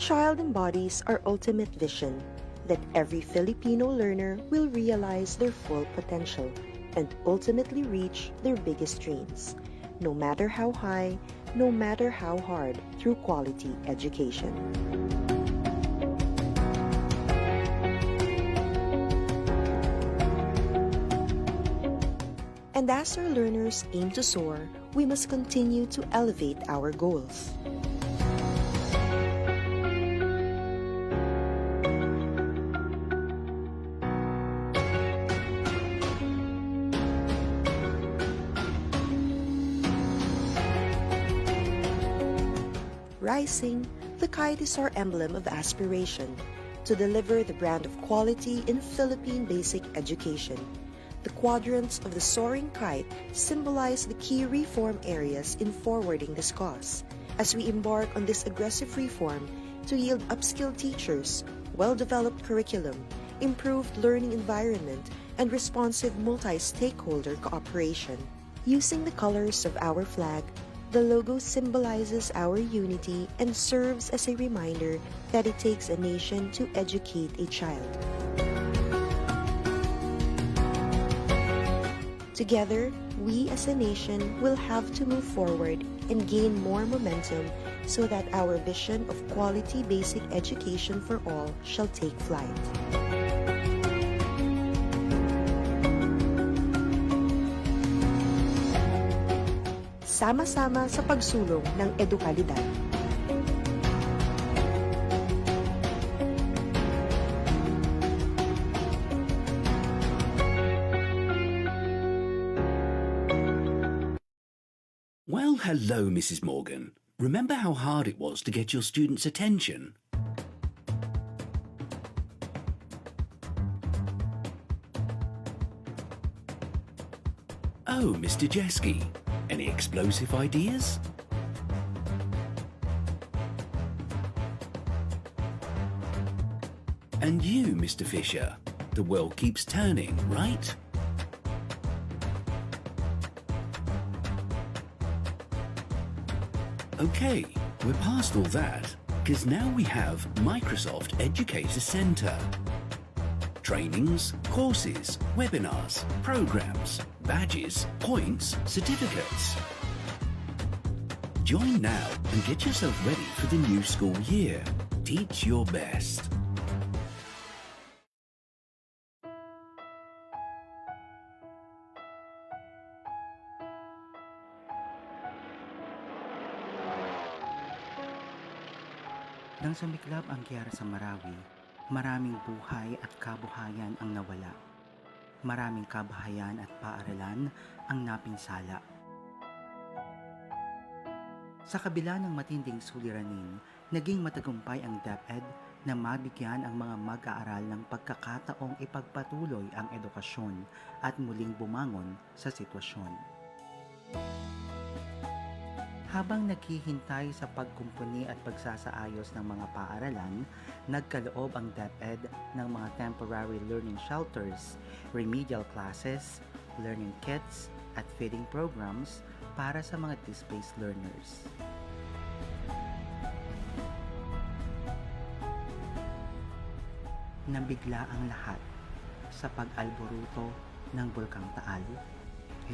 child embodies our ultimate vision, that every Filipino learner will realize their full potential and ultimately reach their biggest dreams, no matter how high, no matter how hard, through quality education. And as our learners aim to soar, we must continue to elevate our goals. Rising, the kite is our emblem of aspiration to deliver the brand of quality in Philippine basic education. The quadrants of the soaring kite symbolize the key reform areas in forwarding this cause, as we embark on this aggressive reform to yield upskilled teachers, well-developed curriculum, improved learning environment, and responsive multi-stakeholder cooperation. Using the colors of our flag, the logo symbolizes our unity and serves as a reminder that it takes a nation to educate a child. Together, we as a nation will have to move forward and gain more momentum so that our vision of quality basic education for all shall take flight. Sama-sama sa pagsulong ng edukalidad. Well, hello, Mrs. Morgan. Remember how hard it was to get your students' attention? Oh, Mr. Jeski, any explosive ideas? And you, Mr. Fisher, the world keeps turning, right? Okay, we're past all that, because now we have Microsoft Educator Center. Trainings, courses, webinars, programs, badges, points, certificates. Join now and get yourself ready for the new school year. Teach your best. Nang sumiklab ang giyera sa Marawi, maraming buhay at kabuhayan ang nawala. Maraming kabahayan at paaralan ang napinsala. Sa kabila ng matinding suliranin, naging matagumpay ang DepEd na mabigyan ang mga mag-aaral ng pagkakataong ipagpatuloy ang edukasyon at muling bumangon sa sitwasyon. Habang naghihintay sa pagkumpuni at pagsasaayos ng mga paaralan, nagkaloob ang DepEd ng mga temporary learning shelters, remedial classes, learning kits, at feeding programs para sa mga displaced learners. Nabigla ang lahat sa pag-alboruto ng Bulkang Taal.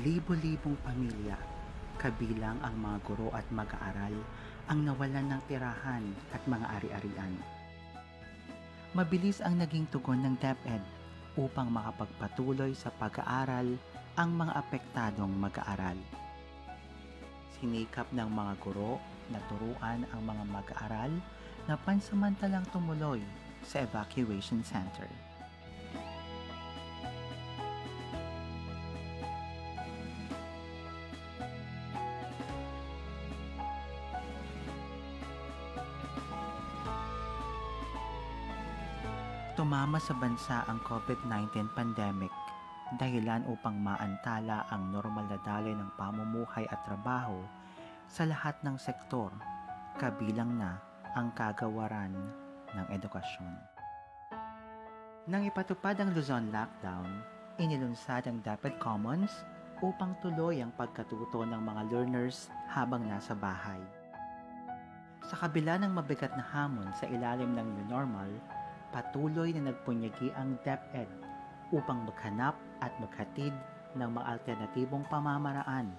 Libo-libong pamilya, kabilang ang mga guro at mag-aaral, ang nawalan ng tirahan at mga ari-arian. Mabilis ang naging tugon ng DepEd upang makapagpatuloy sa pag-aaral ang mga apektadong mag-aaral. Sinikap ng mga guro na turuan ang mga mag-aaral na pansamantalang tumuloy sa evacuation center. Tumama sa bansa ang COVID-19 pandemic, dahilan upang maantala ang normal na daloy ng pamumuhay at trabaho sa lahat ng sektor, kabilang na ang kagawaran ng edukasyon. Nang ipatupad ang Luzon lockdown, inilunsad ang DepEd Commons upang tuloy ang pagkatuto ng mga learners habang nasa bahay. Sa kabila ng mabigat na hamon sa ilalim ng new normal, patuloy na nagpunyagi ang DepEd upang maghanap at maghatid ng mga alternatibong pamamaraan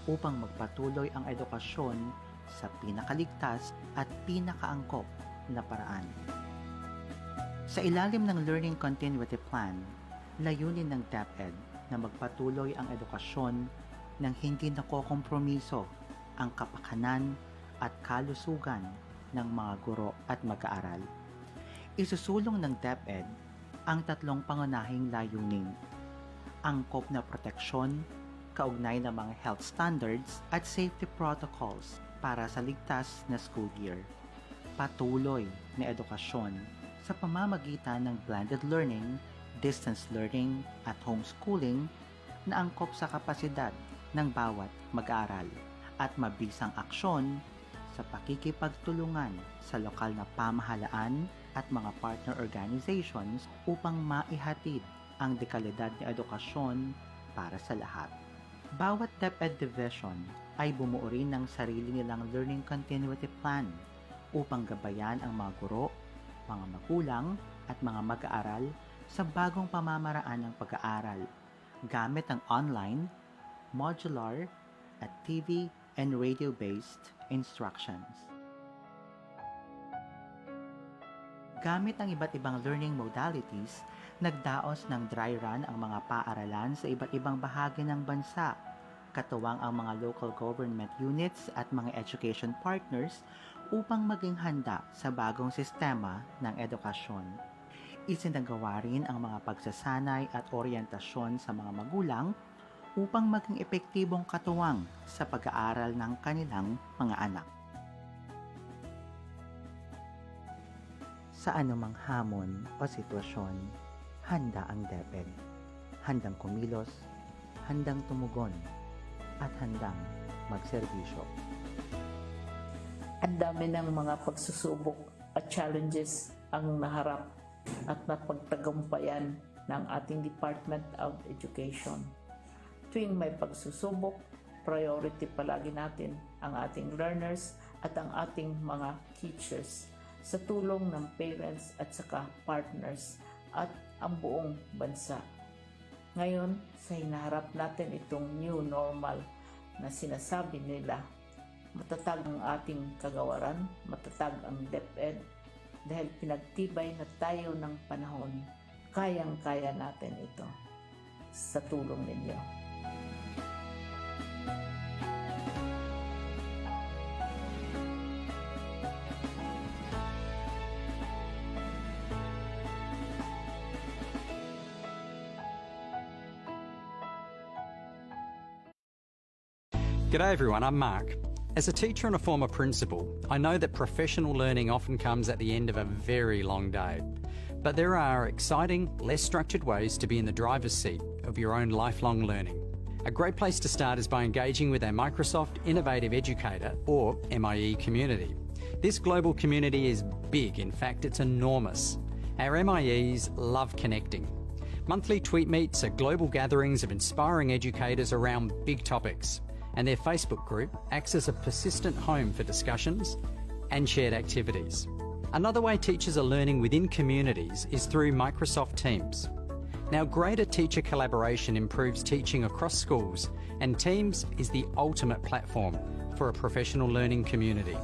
upang magpatuloy ang edukasyon sa pinakaligtas at pinakaangkop na paraan. Sa ilalim ng Learning Continuity Plan, layunin ng DepEd na magpatuloy ang edukasyon nang hindi nakokompromiso ang kapakanan at kalusugan ng mga guro at mag-aaral. Isusulong ng DepEd ang tatlong pangunahing layunin: angkop na proteksyon, kaugnay ng mga health standards at safety protocols para sa ligtas na school year, patuloy na edukasyon sa pamamagitan ng blended learning, distance learning at homeschooling na angkop sa kapasidad ng bawat mag-aaral, at mabisang aksyon sa pakikipagtulungan sa lokal na pamahalaan at mga partner organizations upang maihatid ang dekalidad na edukasyon para sa lahat. Bawat DepEd Division ay bumuo rin ng sarili nilang Learning Continuity Plan upang gabayan ang mga guro, mga magulang at mga mag-aaral sa bagong pamamaraan ng pag-aaral gamit ang online, modular at TV and radio-based instructions. Gamit ang iba't ibang learning modalities, nagdaos ng dry run ang mga paaralan sa iba't ibang bahagi ng bansa, katuwang ang mga local government units at mga education partners upang maging handa sa bagong sistema ng edukasyon. Isinagawa rin ang mga pagsasanay at oryentasyon sa mga magulang upang maging epektibong katuwang sa pag-aaral ng kanilang mga anak. Sa anumang hamon o sitwasyon, handa ang DepEd. Handang kumilos, handang tumugon, at handang magserbisyo. Ang dami ng mga pagsusubok at challenges ang naharap at napagtagumpayan ng ating Department of Education. Tuwing may pagsusubok, priority palagi natin ang ating learners at ang ating mga teachers sa tulong ng parents at saka partners at ang buong bansa. Ngayon, sa hinaharap natin itong new normal na sinasabi nila, matatag ang ating kagawaran, matatag ang DepEd dahil pinagtibay na tayo ng panahon. Kayang-kaya natin ito sa tulong ninyo. G'day everyone, I'm Mark. As a teacher and a former principal, I know that professional learning often comes at the end of a very long day. But there are exciting, less structured ways to be in the driver's seat of your own lifelong learning. A great place to start is by engaging with our Microsoft Innovative Educator, or MIE community. This global community is big, in fact it's enormous. Our MIEs love connecting. Monthly tweet meets are global gatherings of inspiring educators around big topics, and their Facebook group acts as a persistent home for discussions and shared activities. Another way teachers are learning within communities is through Microsoft Teams. Now, greater teacher collaboration improves teaching across schools, and Teams is the ultimate platform for a professional learning community.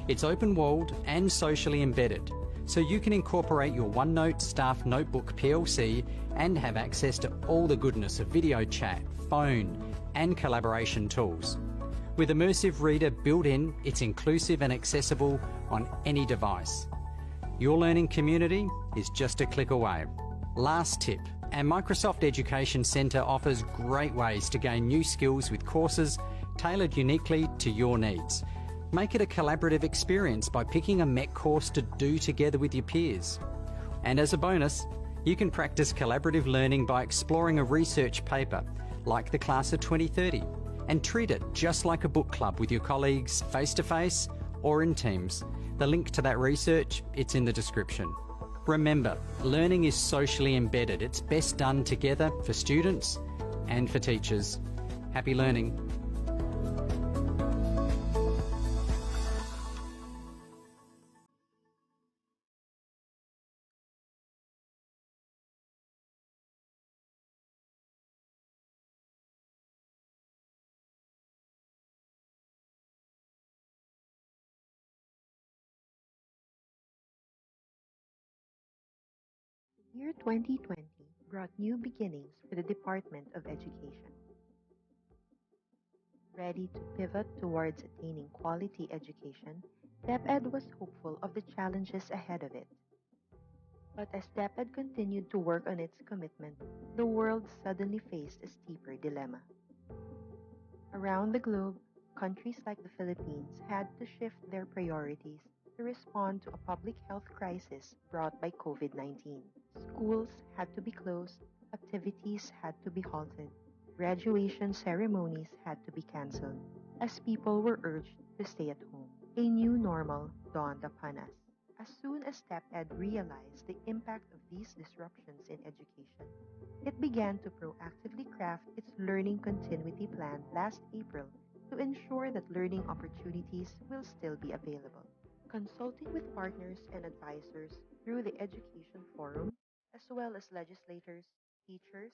It's open-walled and socially embedded, so you can incorporate your OneNote Staff Notebook PLC and have access to all the goodness of video chat, phone, and collaboration tools. With Immersive Reader built in, it's inclusive and accessible on any device. Your learning community is just a click away. Last tip, our Microsoft Education Centre offers great ways to gain new skills with courses tailored uniquely to your needs. Make it a collaborative experience by picking a MEC course to do together with your peers. And as a bonus, you can practice collaborative learning by exploring a research paper, like the Class of 2030, and treat it just like a book club with your colleagues face-to-face or in teams. The link to that research, it's in the description. Remember, learning is socially embedded. It's best done together for students and for teachers. Happy learning. Year 2020 brought new beginnings for the Department of Education. Ready to pivot towards attaining quality education, DepEd was hopeful of the challenges ahead of it. But as DepEd continued to work on its commitment, the world suddenly faced a steeper dilemma. Around the globe, countries like the Philippines had to shift their priorities to respond to a public health crisis brought by COVID-19. Schools had to be closed, activities had to be halted, graduation ceremonies had to be canceled, as people were urged to stay at home. A new normal dawned upon us. As soon as DepEd realized the impact of these disruptions in education, it began to proactively craft its learning continuity plan last April to ensure that learning opportunities will still be available. Consulting with partners and advisors through the Education Forum, as well as legislators, teachers,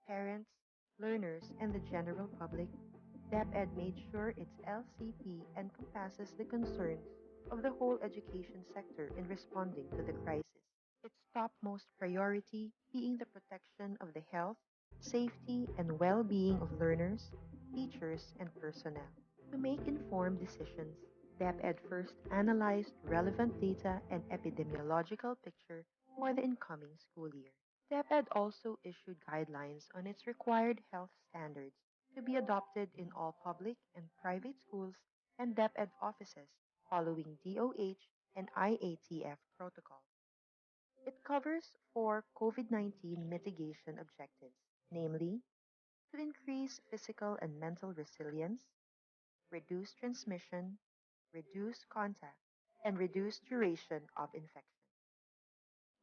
parents, learners, and the general public, DepEd made sure its LCP encompasses the concerns of the whole education sector in responding to the crisis. Its topmost priority being the protection of the health, safety, and well-being of learners, teachers, and personnel. To make informed decisions, DepEd first analyzed relevant data and epidemiological picture for the incoming school year. DepEd also issued guidelines on its required health standards to be adopted in all public and private schools and DepEd offices following DOH and IATF protocols. It covers 4 COVID-19 mitigation objectives, namely, to increase physical and mental resilience, reduce transmission, reduce contact, and reduce duration of infection.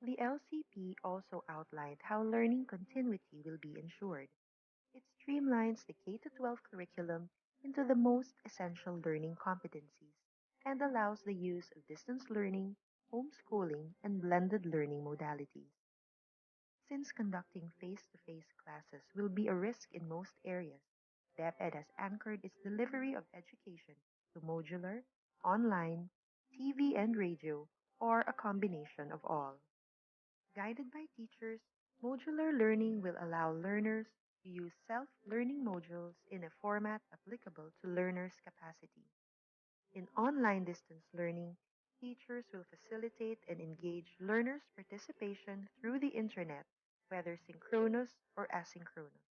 The LCP also outlined how learning continuity will be ensured. It streamlines the K-12 curriculum into the most essential learning competencies and allows the use of distance learning, homeschooling, and blended learning modalities. Since conducting face-to-face classes will be a risk in most areas, DepEd has anchored its delivery of education to modular, online, TV and radio, or a combination of all. Guided by teachers, modular learning will allow learners to use self-learning modules in a format applicable to learners' capacity. In online distance learning, teachers will facilitate and engage learners' participation through the internet, whether synchronous or asynchronous.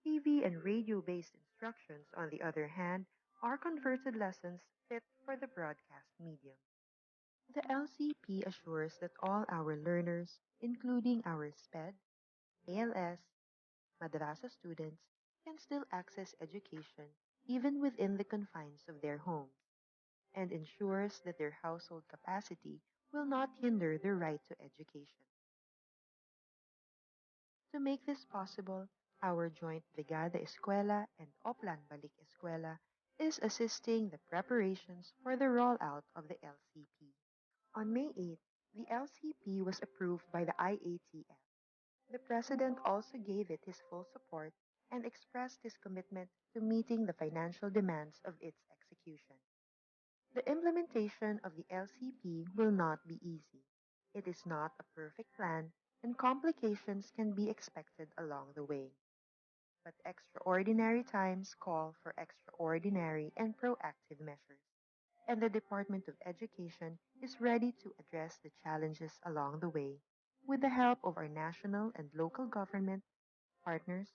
TV and radio-based instructions, on the other hand, are converted lessons fit for the broadcast medium. The LCP assures that all our learners, including our SPED, ALS, Madrasa students, can still access education even within the confines of their homes, and ensures that their household capacity will not hinder their right to education. To make this possible, our joint Brigada Eskwela and Oplan Balik Eskwela is assisting the preparations for the rollout of the LCP. On May 8, the LCP was approved by the IATF. The President also gave it his full support and expressed his commitment to meeting the financial demands of its execution. The implementation of the LCP will not be easy. It is not a perfect plan, and complications can be expected along the way. But extraordinary times call for extraordinary and proactive measures, and the Department of Education is ready to address the challenges along the way with the help of our national and local government, partners,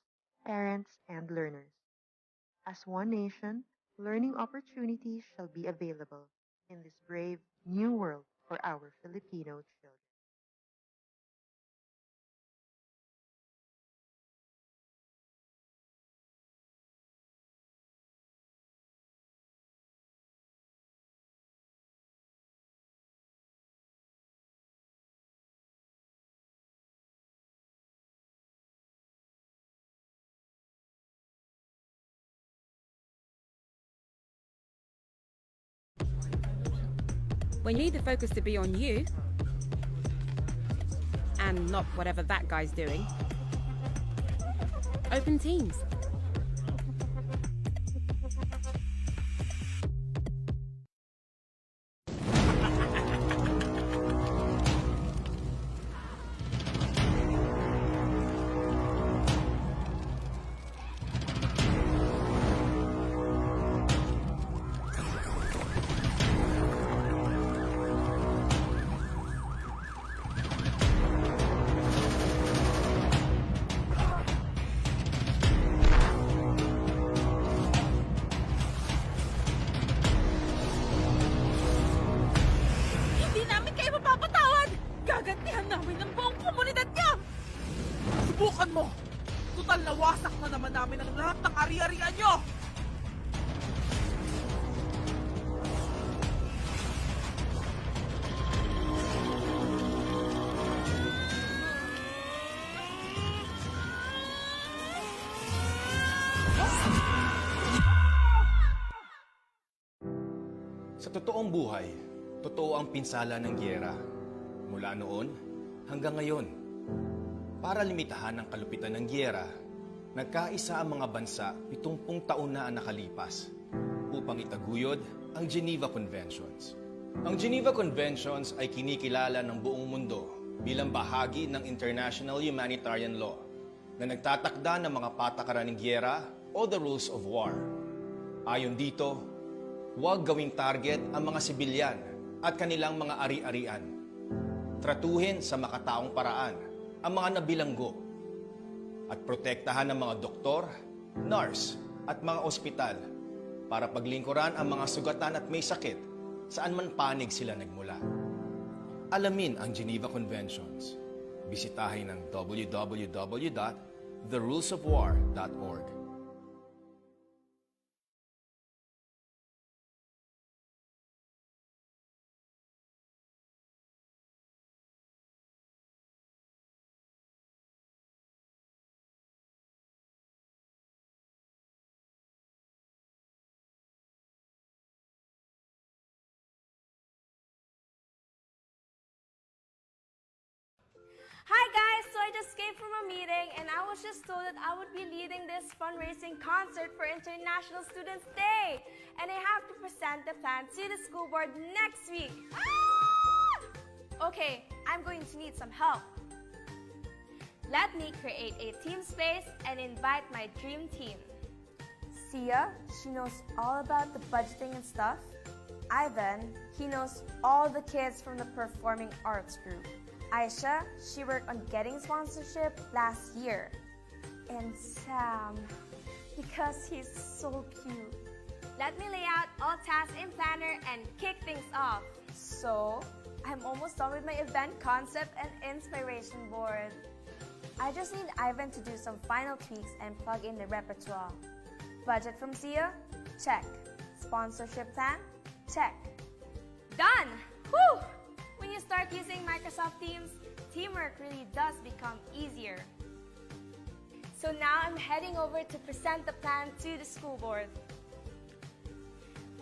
parents, and learners. As one nation, learning opportunities shall be available in this brave new world for our Filipino children. When you need the focus to be on you and not whatever that guy's doing, open Teams. Subukan mo! Tutal na wasak na naman namin ang lahat ng ari-arian nyo! Sa totoong buhay, totoo ang pinsala ng giyera. Mula noon hanggang ngayon. Para limitahan ang kalupitan ng giyera, nagkaisa ang mga bansa 70 taon na ang nakalipas upang itaguyod ang Geneva Conventions. Ang Geneva Conventions ay kinikilala ng buong mundo bilang bahagi ng international humanitarian law na nagtatakda ng mga patakaran ng giyera o the rules of war. Ayon dito, huwag gawing target ang mga sibilyan at kanilang mga ari-arian. Tratuhin sa makataong paraan ang mga nabilanggo at protektahan ng mga doktor, nurse at mga ospital para paglingkuran ang mga sugatan at may sakit saan man panig sila nagmula. Alamin ang Geneva Conventions. Bisitahin ang www.therulesofwar.org. Hi guys! So I just came from a meeting and I was just told that I would be leading this fundraising concert for International Students Day. And I have to present the plan to the school board next week. Okay, I'm going to need some help. Let me create a team space and invite my dream team. Sia, she knows all about the budgeting and stuff. Ivan, he knows all the kids from the performing arts group. Aisha, she worked on getting sponsorship last year. And Sam, because he's so cute. Let me lay out all tasks in Planner and kick things off. So, I'm almost done with my event concept and inspiration board. I just need Ivan to do some final tweaks and plug in the repertoire. Budget from Sia? Check. Sponsorship plan? Check. Done! Whew! When you start using Microsoft Teams, teamwork really does become easier. So now I'm heading over to present the plan to the school board.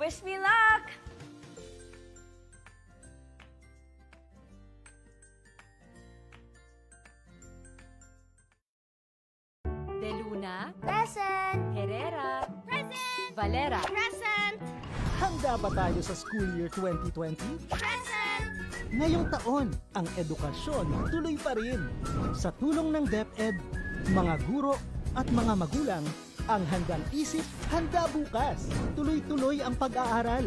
Wish me luck! De Luna, Present! Herrera, Present! Valera, Present! Handa ba tayo sa school year 2020? Present! Ngayong taon, ang edukasyon tuloy pa rin. Sa tulong ng DepEd, mga guro at mga magulang, ang handang isip, handa bukas. Tuloy-tuloy ang pag-aaral.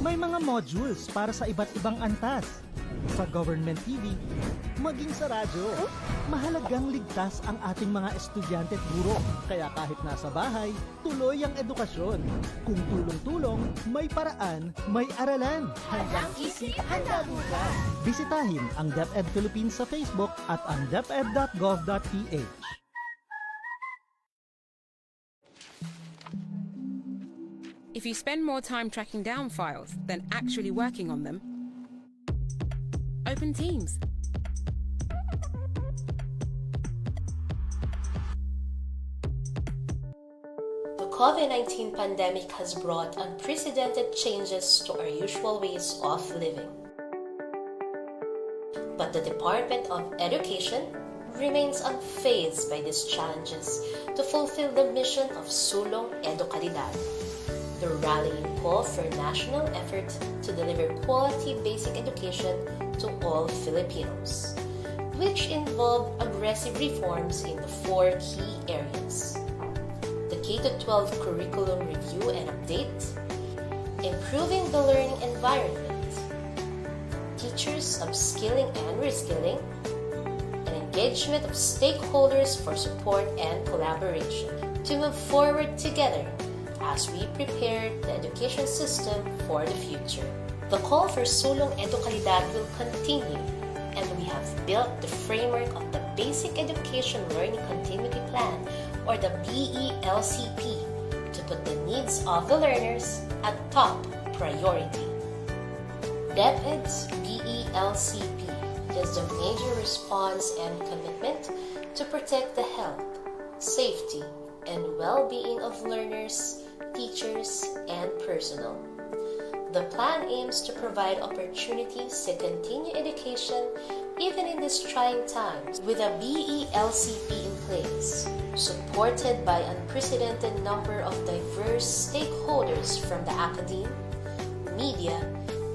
May mga modules para sa iba't ibang antas. Sa government TV, maging sa radyo. Mahalagang ligtas ang ating mga estudyante at guro. Kaya kahit nasa bahay, tuloy ang edukasyon. Kung tulong-tulong, may paraan, may aralan. Handang isip, handa bukas. Bisitahin ang DepEd Philippines sa Facebook at ang deped.gov.ph. If you spend more time tracking down files than actually working on them, open Teams. The COVID-19 pandemic has brought unprecedented changes to our usual ways of living. But the Department of Education remains unfazed by these challenges to fulfill the mission of Sulong Edukalidad, the rallying call for national effort to deliver quality basic education to all Filipinos, which involve aggressive reforms in the 4 key areas: the K-12 curriculum review and update, improving the learning environment, teachers upskilling and reskilling, and engagement of stakeholders for support and collaboration to move forward together as we prepare the education system for the future. The call for Sulong Edukalidad will continue, and we have built the framework of the Basic Education Learning Continuity Plan, or the BELCP, to put the needs of the learners at top priority. DepEd's BELCP is the major response and commitment to protect the health, safety, and well-being of learners, teachers, and personnel. The plan aims to provide opportunities to continue education even in these trying times with a BELCP in place, supported by an unprecedented number of diverse stakeholders from the academe, media,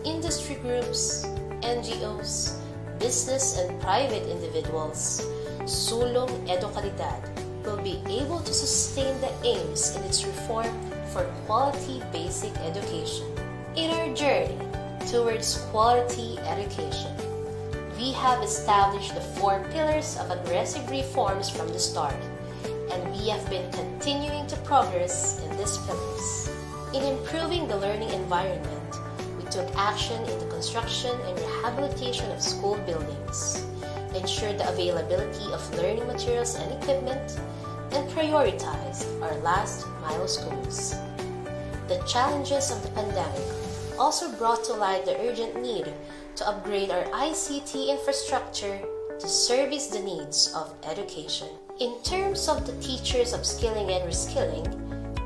industry groups, NGOs, business and private individuals. Sulong Edukalidad will be able to sustain the aims in its reform for quality basic education. In our journey towards quality education, we have established the 4 pillars of aggressive reforms from the start, and we have been continuing to progress in these pillars. In improving the learning environment, we took action in the construction and rehabilitation of school buildings, ensured the availability of learning materials and equipment, and prioritized our last mile schools. The challenges of the pandemic also brought to light the urgent need to upgrade our ICT infrastructure to service the needs of education. In terms of the teachers' upskilling and reskilling,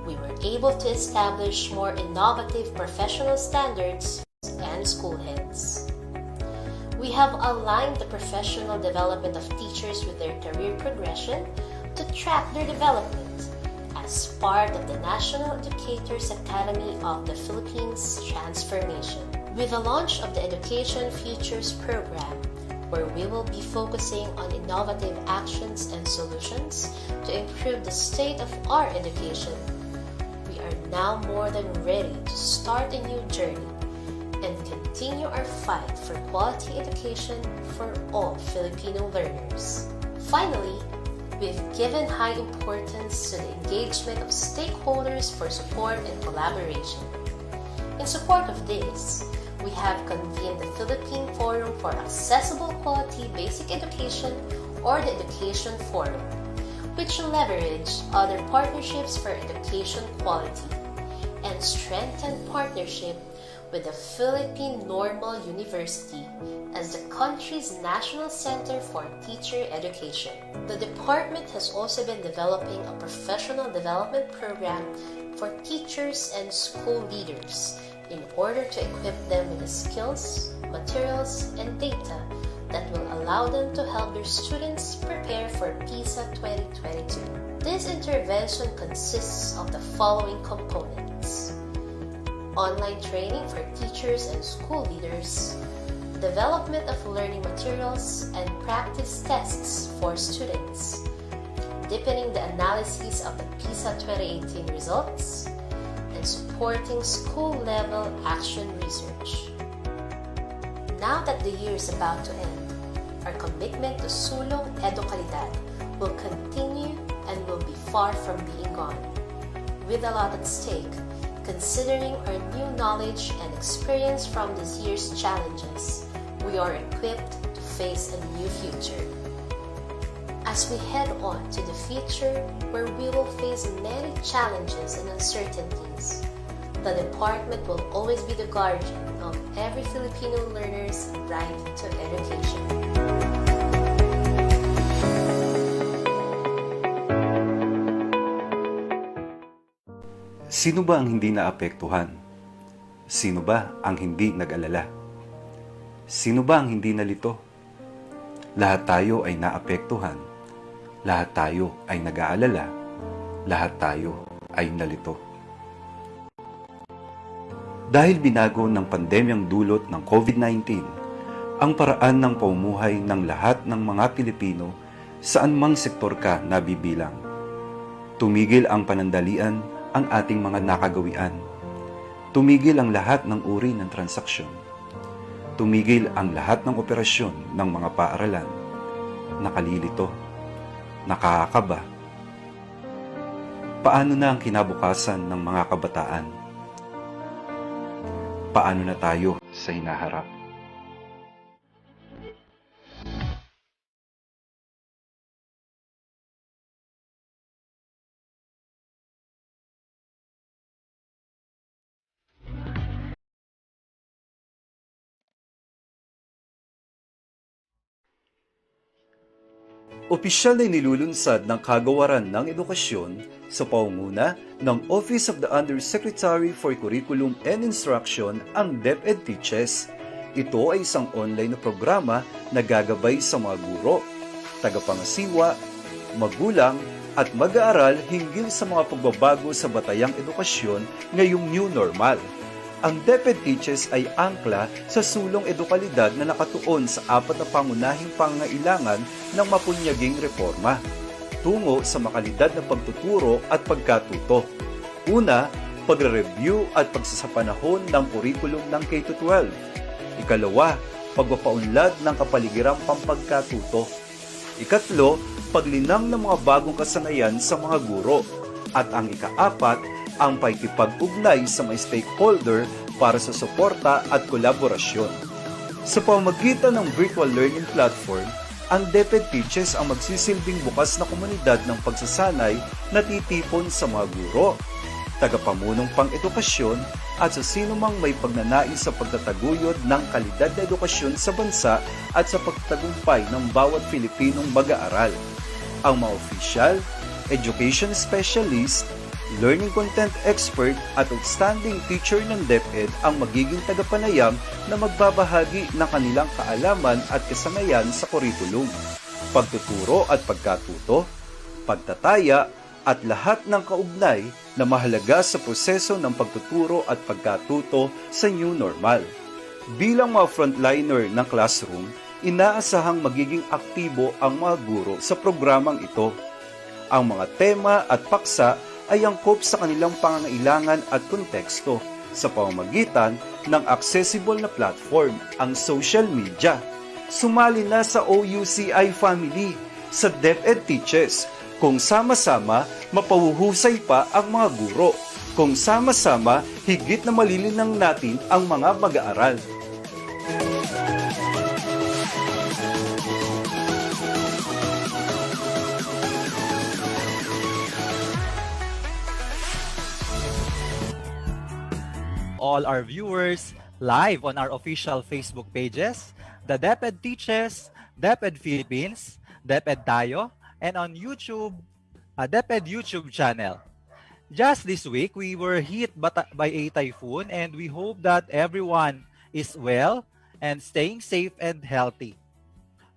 we were able to establish more innovative professional standards and school heads. We have aligned the professional development of teachers with their career progression to track their development as part of the National Educators Academy of the Philippines transformation. With the launch of the Education Futures program, where we will be focusing on innovative actions and solutions to improve the state of our education, we are now more than ready to start a new journey and continue our fight for quality education for all Filipino learners. Finally, we've given high importance to the engagement of stakeholders for support and collaboration. In support of this, we have convened the Philippine Forum for Accessible Quality Basic Education, or the Education Forum, which will leverage other partnerships for education quality and strengthen partnership with the Philippine Normal University as the country's National Center for Teacher Education. The department has also been developing a professional development program for teachers and school leaders in order to equip them with the skills, materials, and data that will allow them to help their students prepare for PISA 2022. This intervention consists of the following components: online training for teachers and school leaders, development of learning materials and practice tests for students, deepening the analysis of the PISA 2018 results, and supporting school-level action research. Now that the year is about to end, our commitment to Sulong Edukalidad will continue and will be far from being gone. With a lot at stake, considering our new knowledge and experience from this year's challenges, we are equipped to face a new future. As we head on to the future where we will face many challenges and uncertainties, the department will always be the guardian of every Filipino learner's right to education. Sino ba ang hindi naapektuhan? Sino ba ang hindi nag-alala? Sino ba ang hindi nalito? Lahat tayo ay naapektuhan. Lahat tayo ay nag-aalala. Lahat tayo ay nalito. Dahil binago ng pandemyang dulot ng COVID-19 ang paraan ng pamumuhay ng lahat ng mga Pilipino saan mang sektor ka nabibilang. Tumigil ang panandalian ang ating mga nakagawian. Tumigil ang lahat ng uri ng transaksyon. Tumigil ang lahat ng operasyon ng mga paaralan. Nakalilito. Nakakaba. Paano na ang kinabukasan ng mga kabataan? Paano na tayo sa hinaharap? Opisyal na nilulunsad ng Kagawaran ng Edukasyon sa pangunguna ng Office of the Undersecretary for Curriculum and Instruction ang DepEd Teaches. Ito ay isang online na programa na gagabay sa mga guro, tagapangasiwa, magulang at mag-aaral hinggil sa mga pagbabago sa batayang edukasyon ngayong new normal. Ang DepEd Teaches ay angkla sa sulong edukalidad na nakatuon sa 4 na pangunahing pangangailangan ng mapunyaging reforma tungo sa makalidad na pagtuturo at pagkatuto. Una, pagre-review at pagsasapanahon ng kurikulum ng K-12. Ikalawa, pagpapaunlad ng kapaligirang pampagkatuto. Ikatlo, paglinang ng mga bagong kasanayan sa mga guro. At ang ika-4, ang pakikipag-ugnay sa mga stakeholder para sa suporta at kolaborasyon. Sa pamamagitan ng virtual learning platform, ang DepEd Teaches ang magsisilbing bukas na komunidad ng pagsasanay na titipon sa mga guro, tagapamunong pang-edukasyon at sa sinumang may pagnanais sa pagtataguyod ng kalidad na edukasyon sa bansa at sa pagtagumpay ng bawat Pilipinong mag-aaral. Ang mga opisyal, education specialist, learning content expert at outstanding teacher ng DepEd ang magiging tagapanayam na magbabahagi ng kanilang kaalaman at kasanayan sa kurikulum, pagtuturo at pagkatuto, pagtataya at lahat ng kaugnay na mahalaga sa proseso ng pagtuturo at pagkatuto sa new normal. Bilang mga frontliner ng classroom, inaasahang magiging aktibo ang mga guro sa programang ito. Ang mga tema at paksa ay angkop sa kanilang pangangailangan at konteksto sa pamamagitan ng accessible na platform, ang social media. Sumali na sa OUCI family sa DepEd Teaches kung sama-sama mapahuhusay pa ang mga guro, kung sama-sama higit na malilinang natin ang mga mag-aaral. All our viewers live on our official Facebook pages, the DepEd Teaches, DepEd Philippines, DepEd Tayo, and on YouTube, DepEd YouTube channel. Just this week, we were hit by a typhoon and we hope that everyone is well and staying safe and healthy.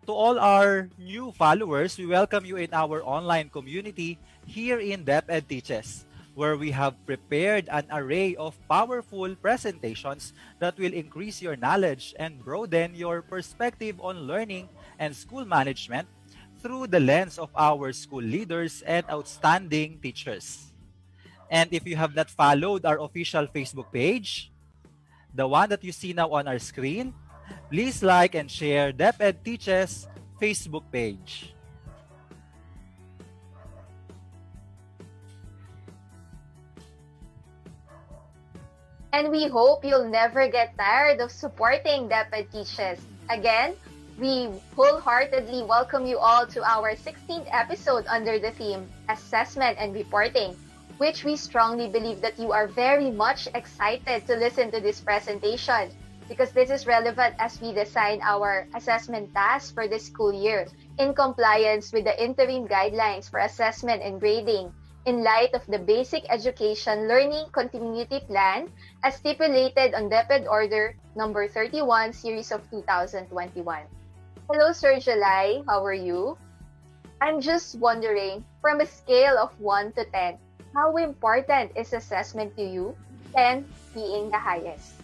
To all our new followers, we welcome you in our online community here in DepEd Teaches, where we have prepared an array of powerful presentations that will increase your knowledge and broaden your perspective on learning and school management through the lens of our school leaders and outstanding teachers. And if you have not followed our official Facebook page, the one that you see now on our screen, please like and share DepEd Teaches Facebook page. And we hope you'll never get tired of supporting DepEd Teaches. Again, we wholeheartedly welcome you all to our 16th episode under the theme Assessment and Reporting, which we strongly believe that you are very much excited to listen to this presentation because this is relevant as we design our assessment tasks for this school year in compliance with the interim guidelines for assessment and grading in light of the Basic Education Learning Continuity Plan as stipulated on DepEd Order number 31 series of 2021. Hello, Sir July. How are you? I'm just wondering, from a scale of 1 to 10, how important is assessment to you, 10 being the highest?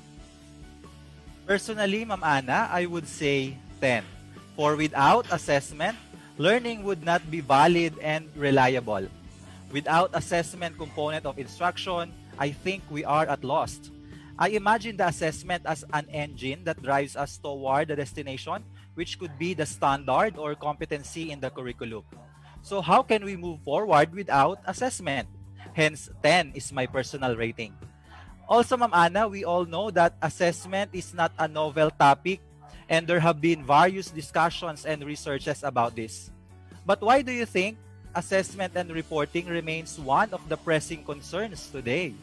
Personally, Ma'am Ana, I would say 10. For without assessment, learning would not be valid and reliable. Without assessment component of instruction, I think we are at lost. I imagine the assessment as an engine that drives us toward the destination, which could be the standard or competency in the curriculum. So how can we move forward without assessment? Hence, 10 is my personal rating. Also, Ma'am Ana, we all know that assessment is not a novel topic and there have been various discussions and researches about this. But why do you think assessment and reporting remains one of the pressing concerns today?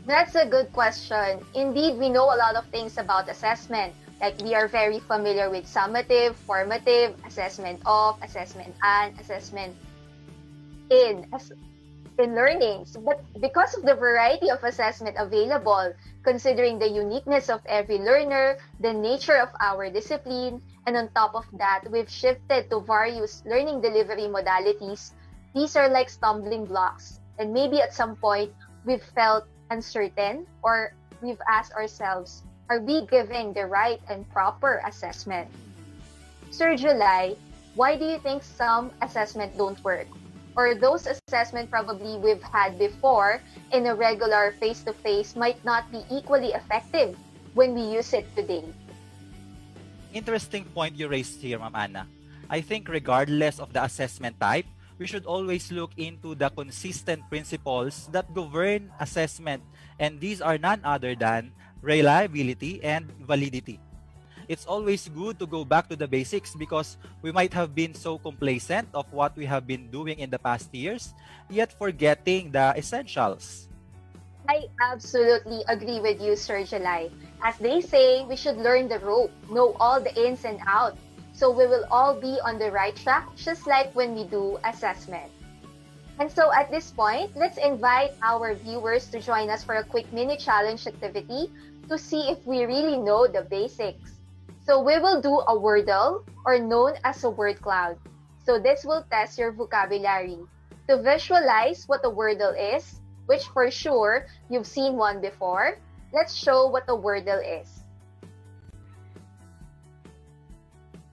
That's a good question. Indeed, we know a lot of things about assessment, Like we are very familiar with summative, formative, assessment of, assessment and, assessment in learnings. But because of the variety of assessment available, considering the uniqueness of every learner, the nature of our discipline, and on top of that, we've shifted to various learning delivery modalities. These are like stumbling blocks. And maybe at some point, we've felt uncertain or we've asked ourselves, are we giving the right and proper assessment? Sir July, why do you think some assessment don't work? Or those assessment probably we've had before in a regular face-to-face might not be equally effective when we use it today? Interesting point you raised here, Ma'am Anna. I think regardless of the assessment type, we should always look into the consistent principles that govern assessment, and these are none other than reliability and validity. It's always good to go back to the basics because we might have been so complacent of what we have been doing in the past years, yet forgetting the essentials. I absolutely agree with you, Sir July. As they say, we should learn the rope, know all the ins and outs, so we will all be on the right track, just like when we do assessment. And so at this point, let's invite our viewers to join us for a quick mini challenge activity to see if we really know the basics. So we will do a wordle, or known as a word cloud. So this will test your vocabulary. To visualize what a wordle is, which for sure you've seen one before, let's show what a wordle is.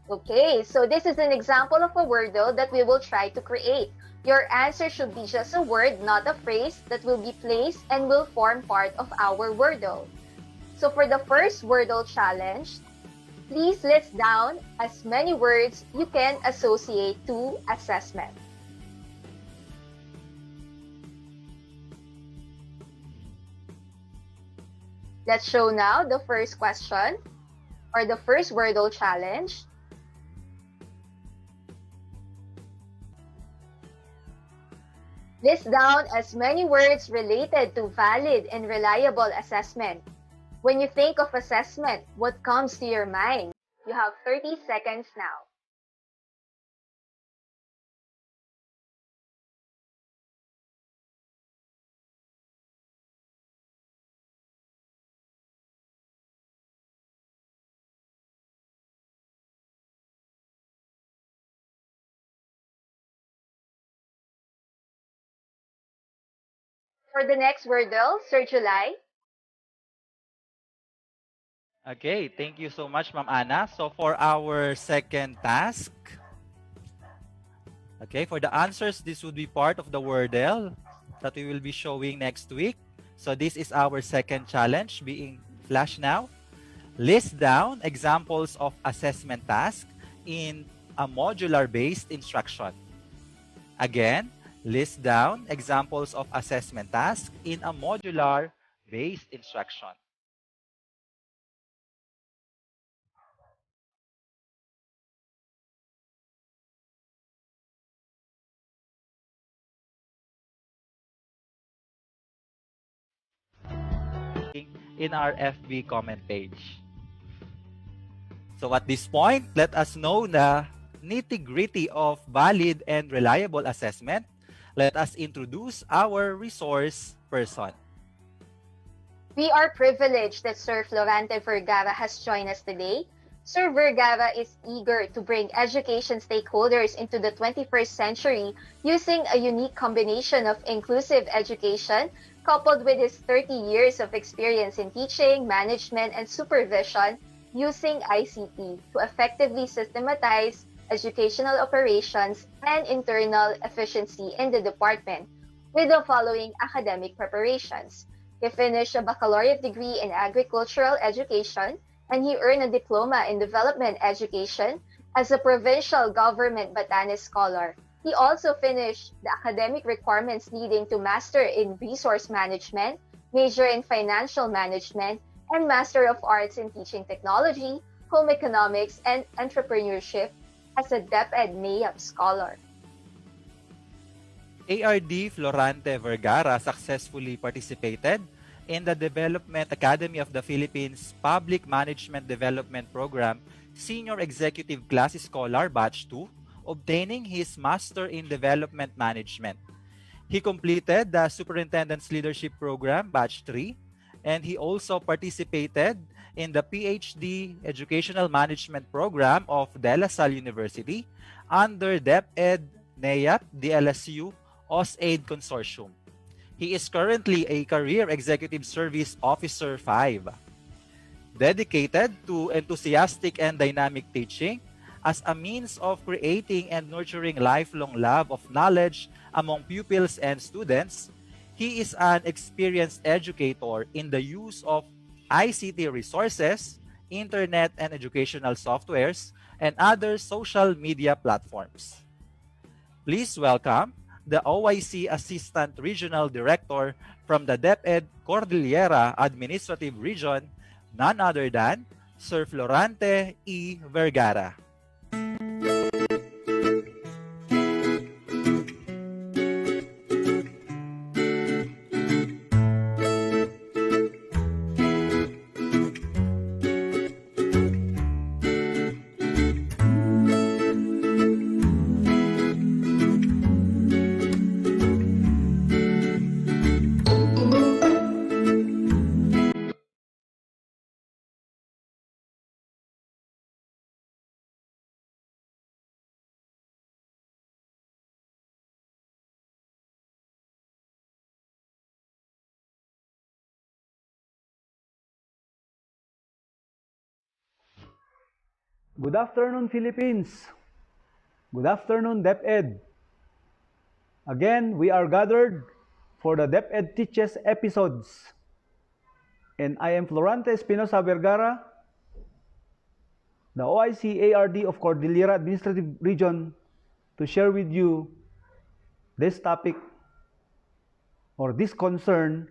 Okay, so this is an example of a wordle that we will try to create. Your answer should be just a word, not a phrase, that will be placed and will form part of our wordle. So for the first wordle challenge, please list down as many words you can associate to assessment. Let's show now the first question, or the first wordle challenge. List down as many words related to valid and reliable assessment. When you think of assessment, what comes to your mind? You have 30 seconds now. For the next wordle, Sir July. Okay, thank you so much, Ma'am Anna. So for our second task, okay, for the answers, this would be part of the wordle that we will be showing next week. So this is our second challenge being flashed now. List down examples of assessment tasks in a modular-based instruction. Again, list down examples of assessment tasks in a modular-based instruction. In our FB comment page. So at this point, let us know the nitty-gritty of valid and reliable assessment. Let us introduce our resource person. We are privileged that Sir Florante Vergara has joined us today. Sir Vergara is eager to bring education stakeholders into the 21st century using a unique combination of inclusive education coupled with his 30 years of experience in teaching, management, and supervision using ICT to effectively systematize educational operations and internal efficiency in the department with the following academic preparations. He finished a baccalaureate degree in agricultural education, and he earned a diploma in development education as a provincial government Batanes scholar. He also finished the academic requirements leading to Master in Resource Management, Major in Financial Management, and Master of Arts in Teaching Technology, Home Economics, and Entrepreneurship as a DepEd NAIAP scholar. ARD Florante Vergara successfully participated in the Development Academy of the Philippines Public Management Development Program Senior Executive Class Scholar Batch 2, obtaining his Master in Development Management. He completed the Superintendent's Leadership Program Batch 3, and he also participated in the PhD Educational Management Program of De La Salle University under DepEd NEAP DLSU OIC-ARD Consortium. He is currently a Career Executive Service Officer 5, dedicated to enthusiastic and dynamic teaching as a means of creating and nurturing lifelong love of knowledge among pupils and students. He is an experienced educator in the use of ICT resources, internet and educational softwares, and other social media platforms. Please welcome the OIC Assistant Regional Director from the DepEd Cordillera Administrative Region, none other than Sir Florante E. Vergara. Good afternoon, Philippines. Good afternoon, DepEd. Again, we are gathered for the DepEd Teaches episodes. And I am Florante Espinosa Vergara, the OIC-ARD of Cordillera Administrative Region, to share with you this topic or this concern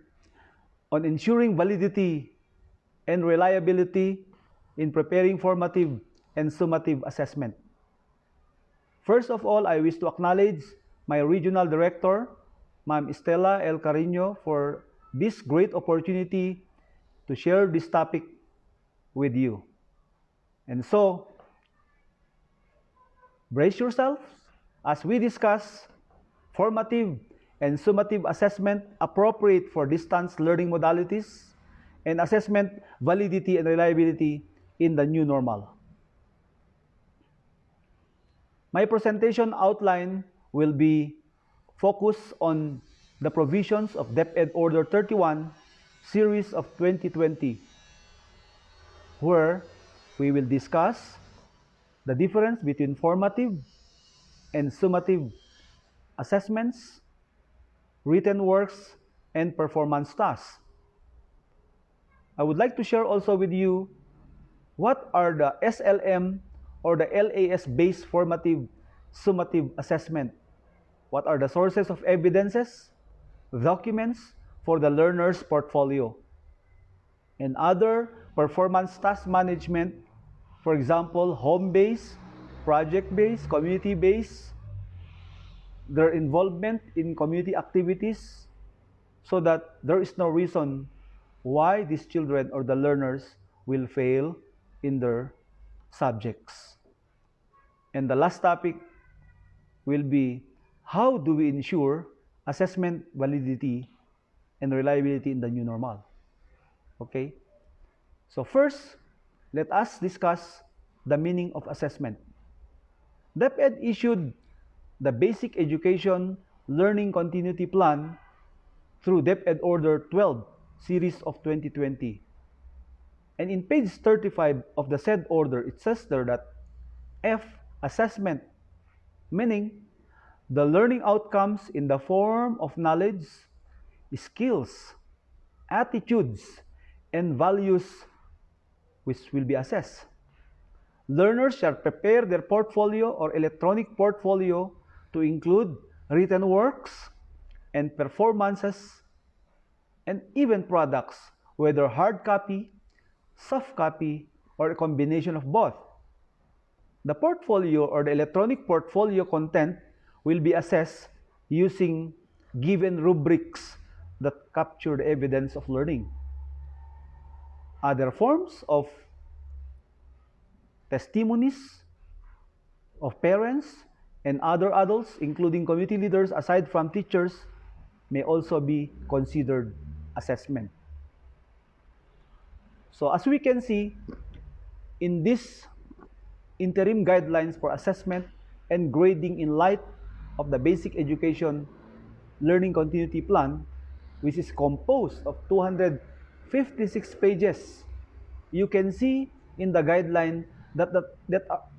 on ensuring validity and reliability in preparing formative and summative assessment. First of all, I wish to acknowledge my Regional Director, Ma'am Estela L. Carino, for this great opportunity to share this topic with you. And so, brace yourselves as we discuss formative and summative assessment appropriate for distance learning modalities and assessment validity and reliability in the new normal. My presentation outline will be focused on the provisions of DepEd Order 31, Series of 2020, where we will discuss the difference between formative and summative assessments, written works, and performance tasks. I would like to share also with you what are the SLM or the LAS-based formative summative assessment. What are the sources of evidences, documents for the learner's portfolio, and other performance task management, for example, home-based, project-based, community-based, their involvement in community activities, so that there is no reason why these children or the learners will fail in their subjects. And the last topic will be, how do we ensure assessment validity and reliability in the new normal? Okay? So first, let us discuss the meaning of assessment. DepEd issued the Basic Education Learning Continuity Plan through DepEd Order 12, Series of 2020. And in page 35 of the said order, it says there that F, assessment, meaning the learning outcomes in the form of knowledge, skills, attitudes, and values which will be assessed. Learners shall prepare their portfolio or electronic portfolio to include written works and performances and even products, whether hard copy, soft copy, or a combination of both. The portfolio or the electronic portfolio content will be assessed using given rubrics that capture the evidence of learning. Other forms of testimonies of parents and other adults, including community leaders aside from teachers, may also be considered assessment. So as we can see, in this interim guidelines for assessment and grading in light of the basic education learning continuity plan, which is composed of 256 pages, you can see in the guideline that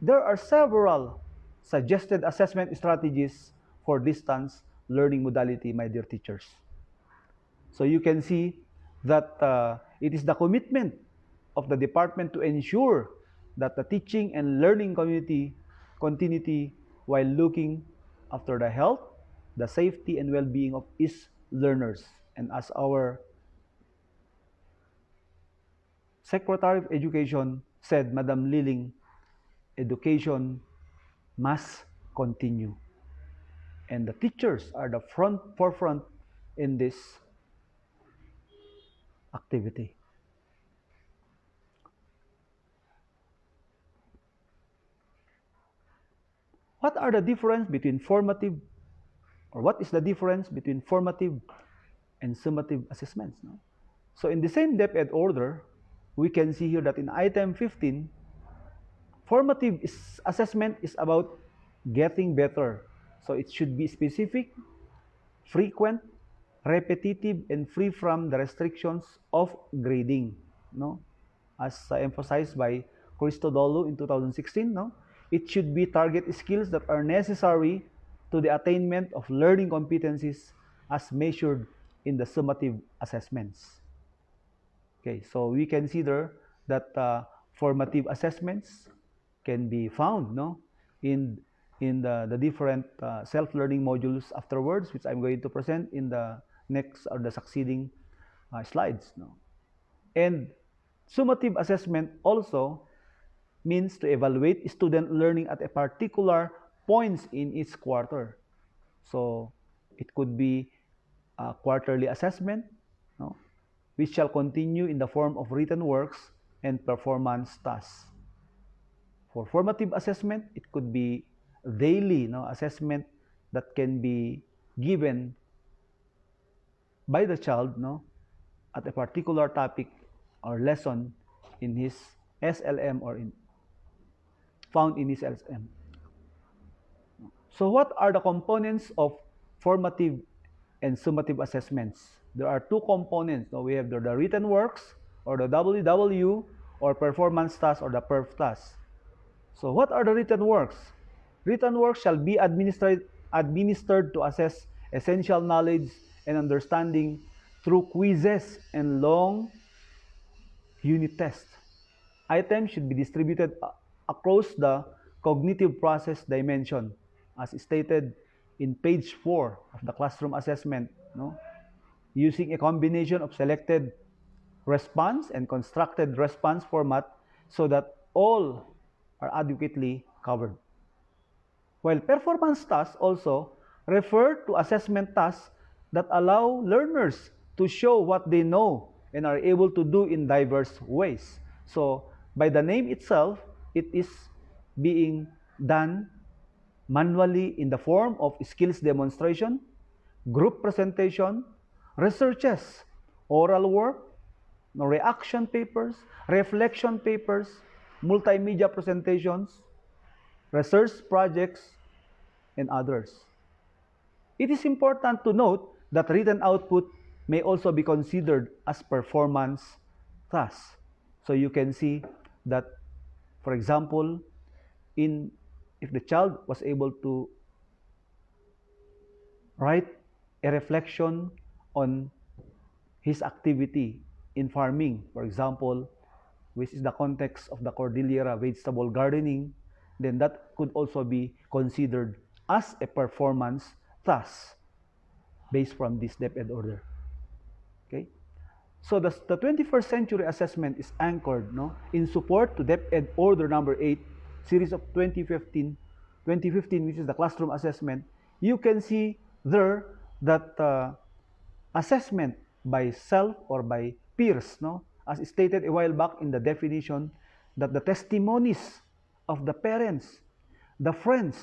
there are several suggested assessment strategies for distance learning modality, my dear teachers. So you can see that it is the commitment of the department to ensure that the teaching and learning continuity while looking after the health, the safety, and well-being of its learners. And as our Secretary of Education said, Madam Liling, education must continue. And the teachers are the forefront in this activity. What are the difference between formative, or what is the difference between formative and summative assessments? No? So in the same DepEd order, we can see here that in item 15, formative assessment is about getting better. So it should be specific, frequent, repetitive, and free from the restrictions of grading. No? As emphasized by Christodoulou in 2016, no? It should be target skills that are necessary to the attainment of learning competencies as measured in the summative assessments. Okay, so we consider that formative assessments can be found, no, in the different self-learning modules afterwards, which I'm going to present in the next or the succeeding slides. No? And summative assessment also means to evaluate student learning at a particular points in each quarter. So it could be a quarterly assessment, no, which shall continue in the form of written works and performance tasks. For formative assessment, it could be daily, no, assessment that can be given by the child, no, at a particular topic or lesson in his SLM or found in his SLM. So what are the components of formative and summative assessments? There are two components. So we have the written works or the WW or performance task or the perf task. So what are the written works? Written works shall be administered to assess essential knowledge and understanding through quizzes and long unit tests. Items should be distributed across the cognitive process dimension as stated in page 4 of the classroom assessment, no? Using a combination of selected response and constructed response format so that all are adequately covered. While performance tasks also refer to assessment tasks that allow learners to show what they know and are able to do in diverse ways. So by the name itself, it is being done manually in the form of skills demonstration, group presentation, researches, oral work, reaction papers, reflection papers, multimedia presentations, research projects, and others. It is important to note that written output may also be considered as performance tasks. So you can see that, for example, if the child was able to write a reflection on his activity in farming, for example, which is the context of the Cordillera vegetable gardening, then that could also be considered as a performance task based from this DepEd order. Okay? So the 21st century assessment is anchored, no, in support to DepEd order number 8, series of 2015, which is the classroom assessment. You can see there that assessment by self or by peers, no? As stated a while back in the definition, that the testimonies of the parents, the friends,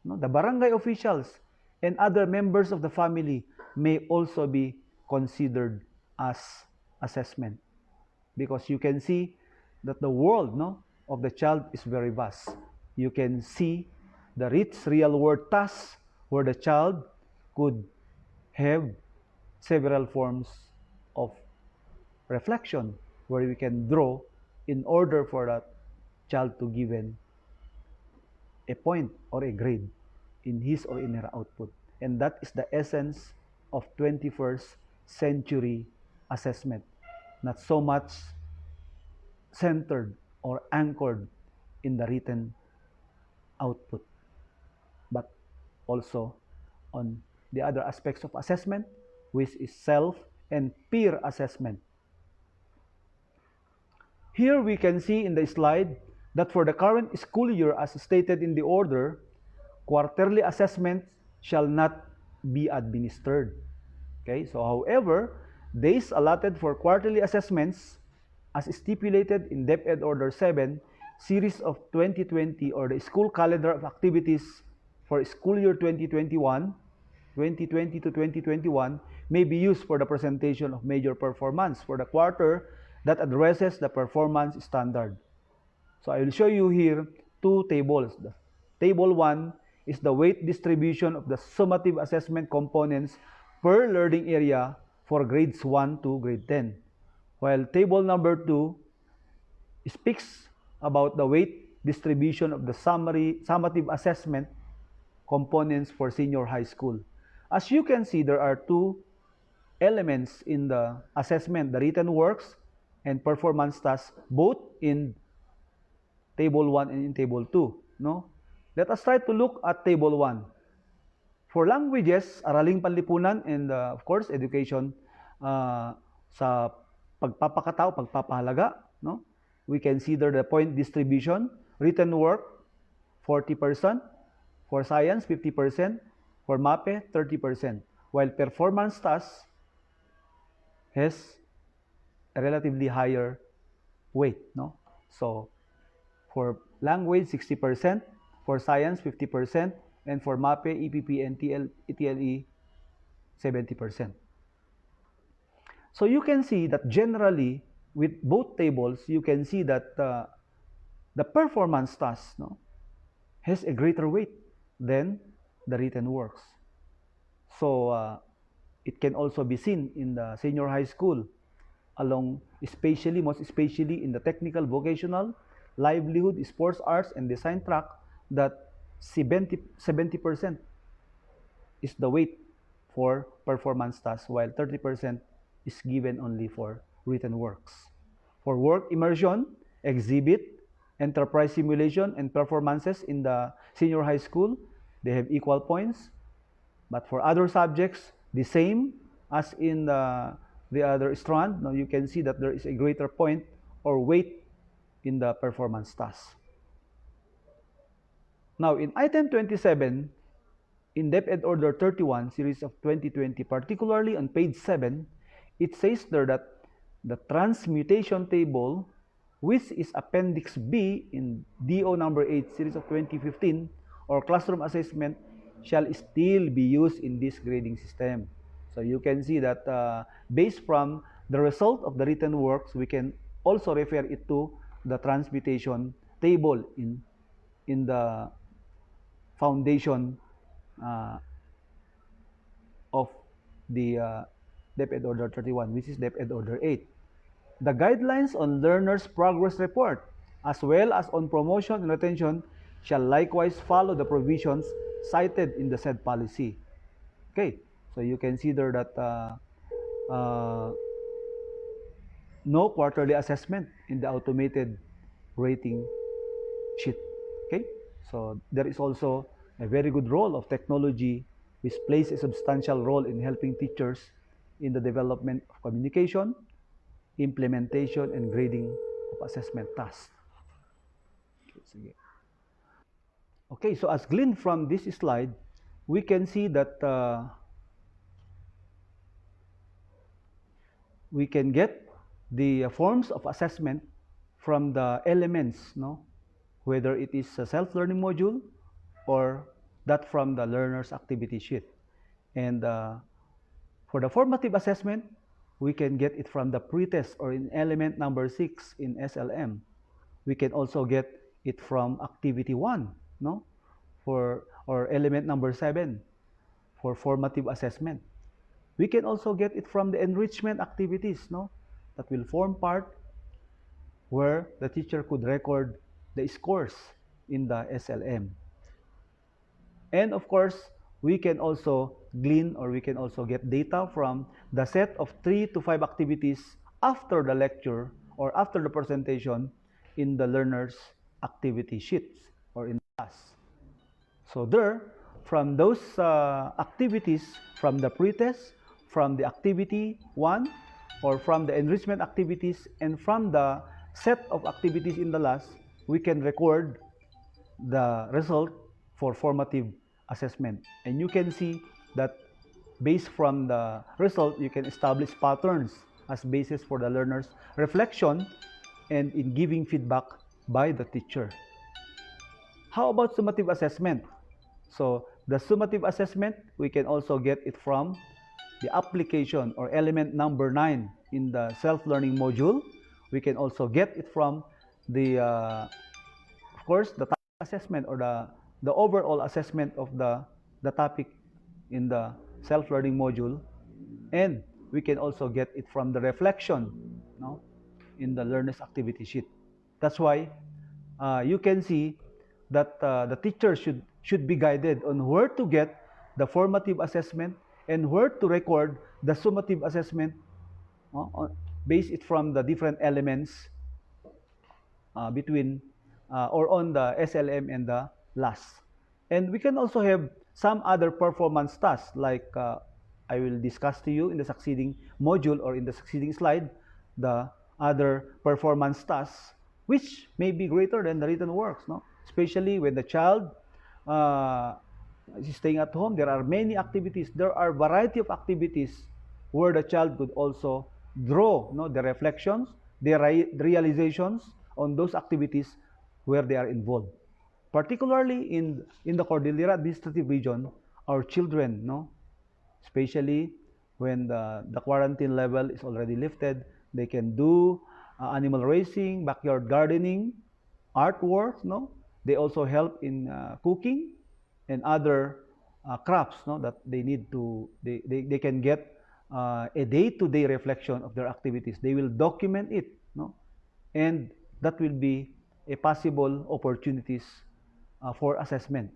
no, the barangay officials, and other members of the family may also be considered as assessment. Because you can see that the world, no, of the child is very vast. You can see the rich real-world tasks where the child could have several forms of reflection where we can draw in order for that child to given a point or a grade in his or in her output. And that is the essence of 21st century assessment. Not so much centered or anchored in the written output, but also on the other aspects of assessment, which is self and peer assessment. Here we can see in the slide that for the current school year, as stated in the order, quarterly assessments shall not be administered. Okay, so however, days allotted for quarterly assessments as stipulated in DepEd Order 7, Series of 2020 or the School Calendar of Activities for school year 2020 to 2021 may be used for the presentation of major performance for the quarter that addresses the performance standard. So I will show you here two tables. The table 1 is the weight distribution of the summative assessment components per learning area for grades 1 to grade 10. While table number 2 speaks about the weight distribution of the summative assessment components for senior high school. As you can see, there are two elements in the assessment, the written works and performance tasks, both in table 1 and in table 2. No? Let us try to look at table 1. For languages, araling panlipunan, and of course, education sa pagpapakatao, pagpapahalaga, no? We can see there the point distribution, written work, 40%, for science, 50%, for MAPE, 30%, while performance tasks has a relatively higher weight, no? So, for language, 60%, for science, 50%, and for MAPE, EPP, and TLE, 70%. So you can see that generally, with both tables, you can see that the performance task, no, has a greater weight than the written works. So it can also be seen in the senior high school, most especially in the technical, vocational, livelihood, sports, arts, and design track, that 70% is the weight for performance tasks, while 30% is given only for written works. For work immersion, exhibit, enterprise simulation, and performances in the senior high school, they have equal points. But for other subjects, the same as in the other strand. Now you can see that there is a greater point or weight in the performance task. Now in item 27, in DepEd Order 31, series of 2020, particularly on page 7, it says there that the transmutation table, which is Appendix B in DO number 8, series of 2015, or classroom assessment, shall still be used in this grading system. So you can see that based from the result of the written works, we can also refer it to the transmutation table in the foundation of the DepEd Order 31, which is DepEd Order 8. The guidelines on learners' progress report, as well as on promotion and retention, shall likewise follow the provisions cited in the said policy. Okay, so you can see there that no quarterly assessment in the automated rating sheet. Okay, so there is also a very good role of technology, which plays a substantial role in helping teachers in the development of communication, implementation, and grading of assessment tasks. Okay, so as gleaned from this slide, we can see that we can get the forms of assessment from the elements, whether it is a self-learning module or that from the learner's activity sheet. And for the formative assessment, we can get it from the pretest or in element number 6 in SLM. We can also get it from activity 1, or element number 7 for formative assessment. We can also get it from the enrichment activities, that will form part where the teacher could record the scores in the SLM. And of course, we can also glean or we can also get data from the set of 3 to 5 activities after the lecture or after the presentation in the learner's activity sheets or in class. So there, from those activities, from the pretest, from the activity 1, or from the enrichment activities, and from the set of activities in the last, we can record the result for formative assessment. And you can see that based from the result, you can establish patterns as basis for the learner's reflection and in giving feedback by the teacher. How about summative assessment? So the summative assessment, we can also get it from the application or element number 9 in the self-learning module. We can also get it from the, of course, the assessment or the overall assessment of the topic in the self-learning module. And we can also get it from the reflection in the learner's activity sheet. That's why you can see that the teacher should be guided on where to get the formative assessment and where to record the summative assessment based it from the different elements between or on the SLM and the LAS. And we can also have some other performance tasks like I will discuss to you in the succeeding module or in the succeeding slide, the other performance tasks which may be greater than the written works, especially when the child is staying at home. There are many activities. There are variety of activities where the child could also draw the reflections, their realizations on those activities where they are involved. Particularly in the Cordillera Administrative Region, our children, especially when the quarantine level is already lifted, they can do animal raising, backyard gardening, artwork, They also help in cooking and other crafts, that they need to, they can get a day-to-day reflection of their activities. They will document it, and that will be a possible opportunities for assessment.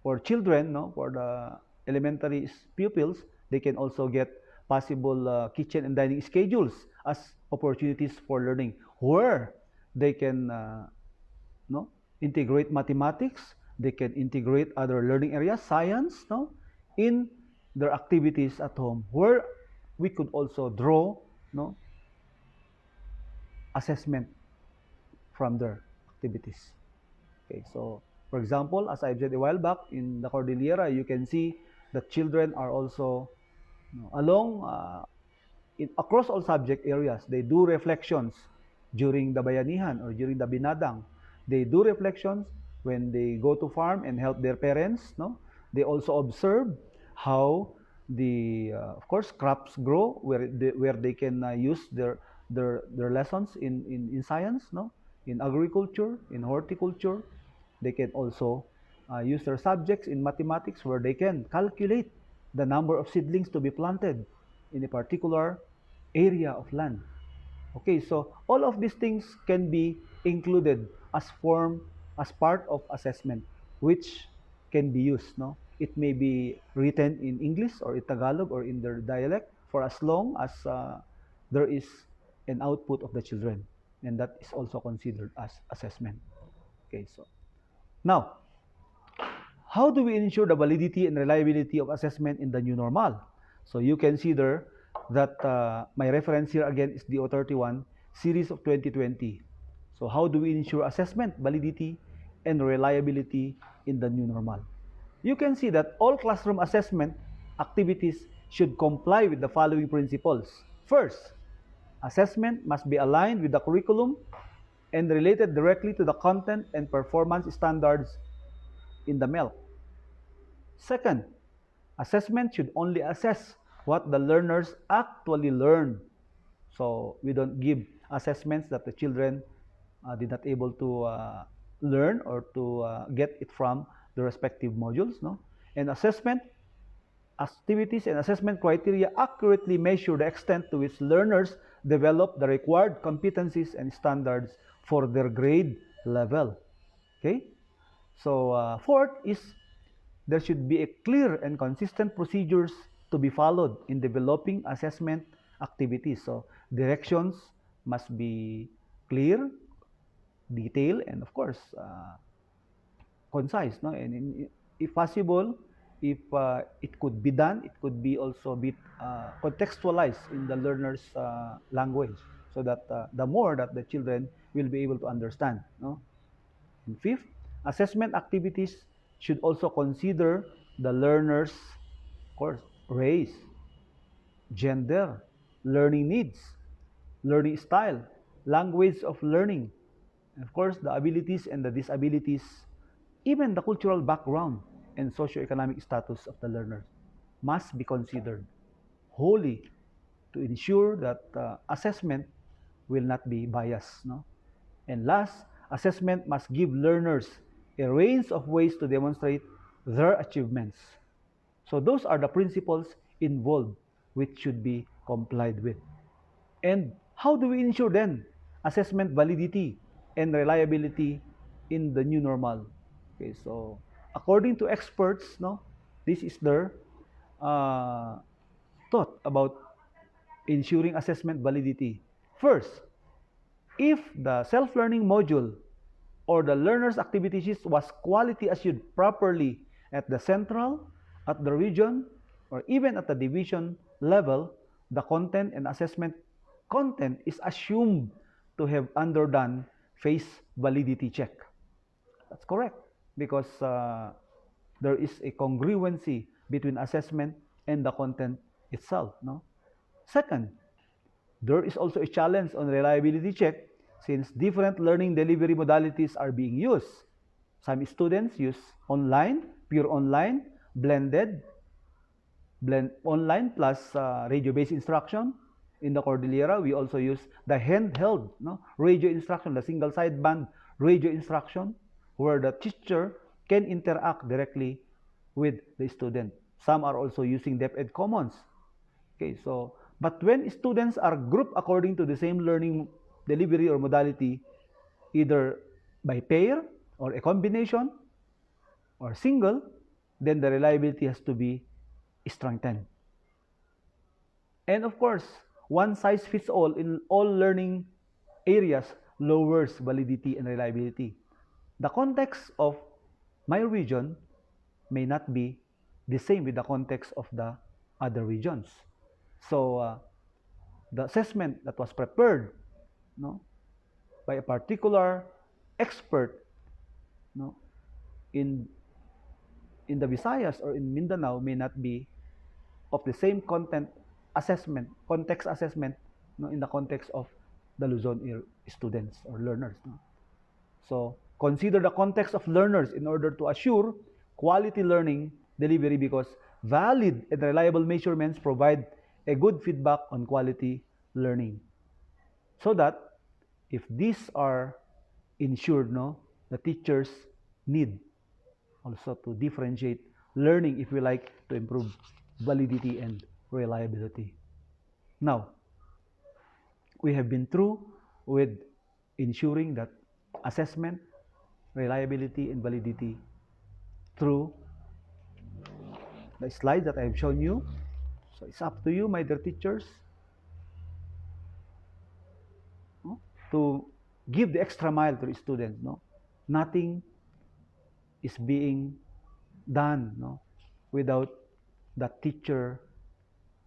For children, for the elementary pupils, they can also get possible kitchen and dining schedules as opportunities for learning where they can integrate mathematics, they can integrate other learning areas, science, in their activities at home, where we could also draw assessment from their activities. Okay, so for example, as I said a while back, in the Cordillera, you can see that children are also along across all subject areas. They do reflections during the bayanihan or during the binadang. They do reflections when they go to farm and help their parents. They also observe how the of course crops grow, where they can use their lessons in science, in agriculture, in horticulture. They can also use their subjects in mathematics, where they can calculate the number of seedlings to be planted in a particular area of land. Okay, so all of these things can be included as part of assessment, which can be used. It may be written in English or in Tagalog or in their dialect for as long as there is an output of the children, and that is also considered as assessment. Okay, so now, how do we ensure the validity and reliability of assessment in the new normal? So you can see there that my reference here again is the O31 series of 2020. So how do we ensure assessment, validity, and reliability in the new normal? You can see that all classroom assessment activities should comply with the following principles. First, Assessment must be aligned with the curriculum and related directly to the content and performance standards in the MELC. Second, assessment should only assess what the learners actually learn. So we don't give assessments that the children did not able to learn or to get it from the respective modules. No? And assessment activities and assessment criteria accurately measure the extent to which learners develop the required competencies and standards for their grade level. Okay? So fourth is there should be a clear and consistent procedures to be followed in developing assessment activities. So directions must be clear, detailed, and of course concise. No? And if possible, if it could be done, it could be also be contextualized in the learner's language, so that the more that the children will be able to understand. No? And fifth, assessment activities should also consider the learner's, of course, race, gender, learning needs, learning style, language of learning, and of course, the abilities and the disabilities, even the cultural background and socioeconomic status of the learners must be considered wholly to ensure that assessment will not be biased. No? And last, assessment must give learners a range of ways to demonstrate their achievements. So those are the principles involved which should be complied with. And how do we ensure then assessment validity and reliability in the new normal? Okay, so according to experts, no, this is their thought about ensuring assessment validity. First, if the self-learning module or the learner's activities was quality assured properly at the central, at the region, or even at the division level, the content and assessment content is assumed to have undergone phase validity check. That's correct, because there is a congruency between assessment and the content itself. No? Second, there is also a challenge on reliability check since different learning delivery modalities are being used. Some students use online, pure online, blend online plus radio-based instruction. In the Cordillera, we also use the handheld radio instruction, the single sideband radio instruction, where the teacher can interact directly with the student. Some are also using DepEd Commons. Okay, so, but when students are grouped according to the same learning delivery or modality, either by pair or a combination or single, then the reliability has to be strengthened. And of course, one size fits all in all learning areas lowers validity and reliability. The context of my region may not be the same with the context of the other regions. So the assessment that was prepared by a particular expert in the Visayas or in Mindanao may not be of the same content assessment, context assessment in the context of the Luzon students or learners. So consider the context of learners in order to assure quality learning delivery, because valid and reliable measurements provide a good feedback on quality learning. So that if these are ensured, the teachers need also to differentiate learning if we like to improve validity and reliability. Now, we have been through with ensuring that assessment, reliability, and validity through the slides that I have shown you. So it's up to you, my dear teachers, to give the extra mile to the students. Nothing is being done without the teacher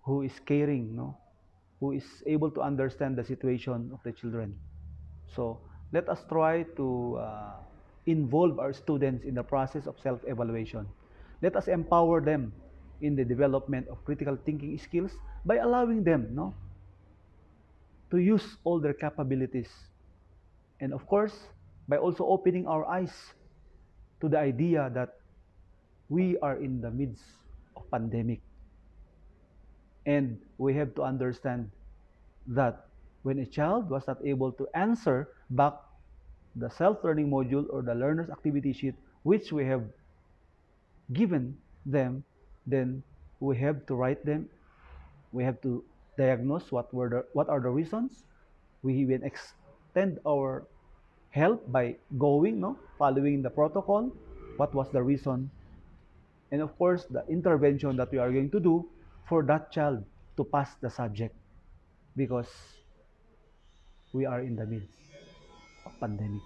who is caring, who is able to understand the situation of the children. So let us try to involve our students in the process of self-evaluation. Let us empower them in the development of critical thinking skills by allowing them to use all their capabilities. And of course, by also opening our eyes to the idea that we are in the midst of pandemic. And we have to understand that when a child was not able to answer back the self-learning module or the learner's activity sheet, which we have given them, then we have to write them. We have to diagnose what are the reasons. We even extend our help by following the protocol. What was the reason? And of course, the intervention that we are going to do for that child to pass the subject, because we are in the midst of pandemic.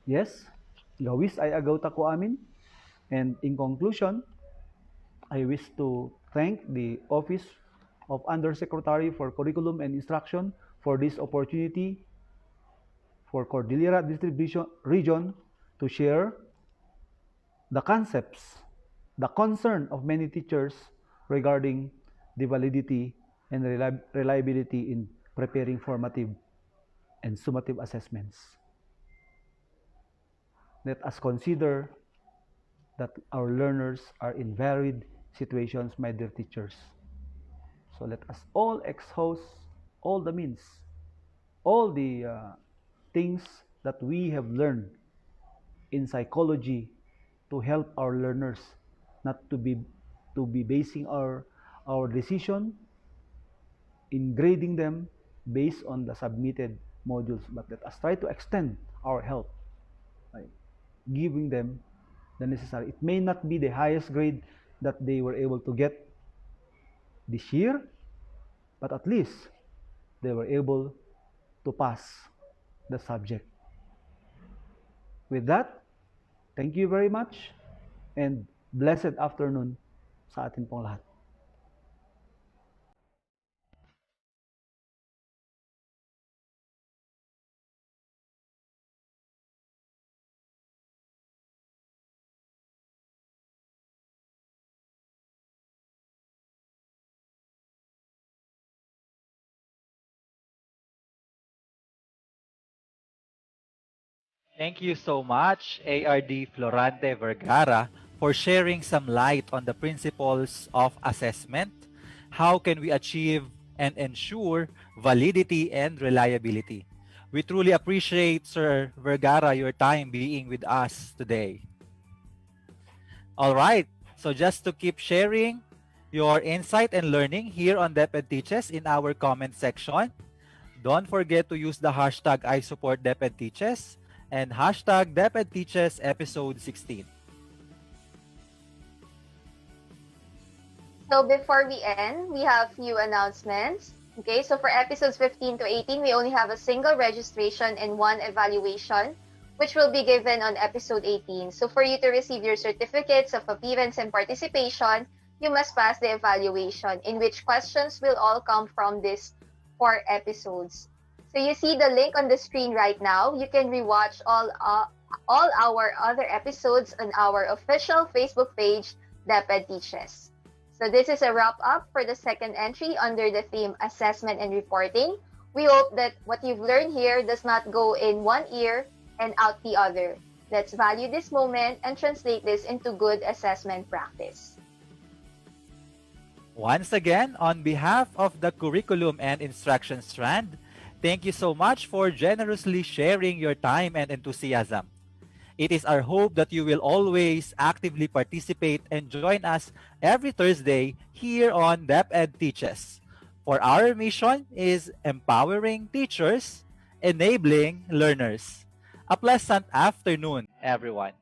Yes, gawis ay agaw ta ko amin. And in conclusion, I wish to thank the Office of Undersecretary for Curriculum and Instruction for this opportunity for Cordillera Distribution Region to share the concepts, the concern of many teachers regarding the validity and reliability in preparing formative and summative assessments. Let us consider that our learners are in varied situations, my dear teachers. So let us all exhaust all the means, all the things that we have learned in psychology to help our learners, not to be basing our decision in grading them based on the submitted modules, but let us try to extend our help by giving them the necessary. It may not be the highest grade that they were able to get this year, but at least they were able to pass the subject. With that, thank you very much and blessed afternoon sa atin pong lahat. Thank you so much, ARD Florante Vergara, for sharing some light on the principles of assessment. How can we achieve and ensure validity and reliability? We truly appreciate, Sir Vergara, your time being with us today. All right, so just to keep sharing your insight and learning here on DepEd Teaches in our comment section, don't forget to use the hashtag ISupportDepEdTeaches and hashtag DepEd Teaches episode 16. So before we end, we have few announcements. Okay, so for episodes 15 to 18, we only have a single registration and one evaluation, which will be given on episode 18. So for you to receive your certificates of appearance and participation, you must pass the evaluation, in which questions will all come from these 4 episodes. So you see the link on the screen right now. You can rewatch all our other episodes on our official Facebook page, DepEd Teaches. So this is a wrap-up for the second entry under the theme Assessment and Reporting. We hope that what you've learned here does not go in one ear and out the other. Let's value this moment and translate this into good assessment practice. Once again, on behalf of the Curriculum and Instruction Strand, thank you so much for generously sharing your time and enthusiasm. It is our hope that you will always actively participate and join us every Thursday here on DepEd Teaches. For our mission is empowering teachers, enabling learners. A pleasant afternoon, everyone.